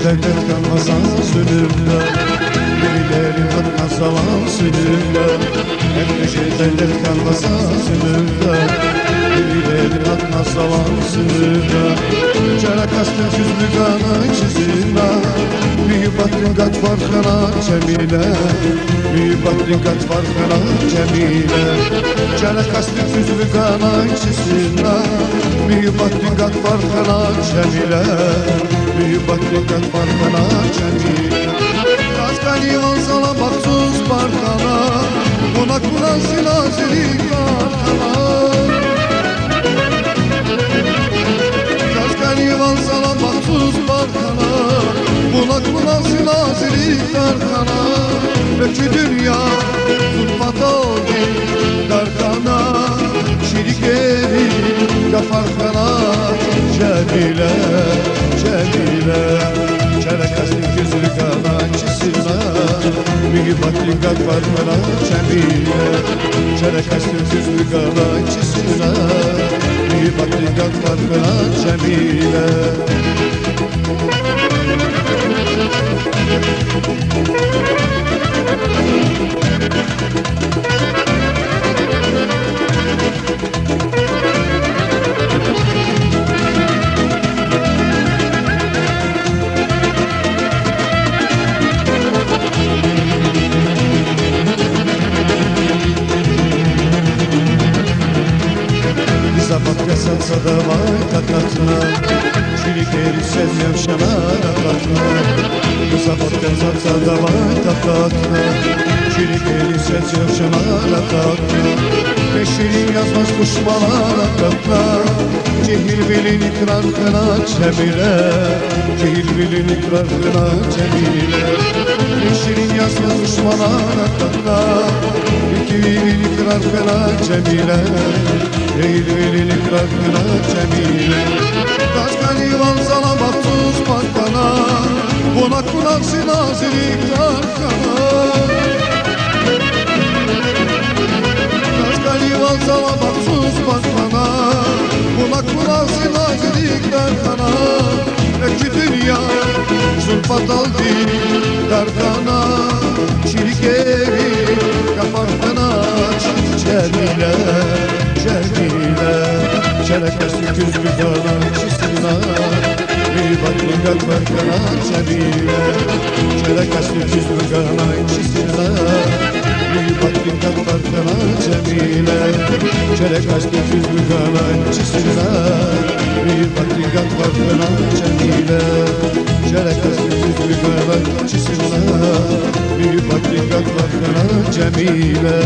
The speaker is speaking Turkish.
Derden kalmasan sönümde, birileri adına salan sönümde. Derden kalmasan sönümde, birileri adına salan sönümde. Çara kastın süzlü kanı çizilme, büyük baktın kat farkına cemile. Büyük baktın kat farkına cemile. Çara kastın süzlü kanı çizilme, büyük baktın kat farkına cemile. Büyük baktın kat farkına cemile. Kaskali olsana baksuz parkana, konak kuran silazeli karkana. Kaskali olsana baksuz parkana, konak kuran silazeli karkana. Ökü dünya zulfat oldu darkana, şirikeri kafarkana cemile. Cemile, çara kastın gözü kanatçısına, büyük baktın kat farkına cemile. Çara kastın gözü kanatçısına, büyük baktın kat farkına cemile. Zapat kasansa da vay takatına, çilikleri sen yavşana takatına. Zapat kasansa da vay takatına, çilikleri sen yavşana takatına. Beşirin yazmaz kuşmalara katla, cehil bilin ikrar kına cemile. Cehil bilin ikrar kına cemile. Beşirin yazmaz kuşmalara katla, iki bilin ikrar kına cemile. Değil bilin ikrar kına cemile. Kaskali valsana baksuz parkana, konak kuran sinazili karkana. Kaskali valsana baksuz parkana, konak kuran sinazili karkana. Ökü dünya zulfat aldı darkana, çirkeri kafarkana cemile. Cemile, çerekesi küzgü kanatçısına, bir baktın kat farkına cemile. Çerekesi küzgü kanatçısına, bir baktın kat farkına cemile. Çerekesi küzgü kanatçısına, bir baktın kat farkına cemile. Çerekesi küzgü kanatçısına, bir baktın kat farkına cemile.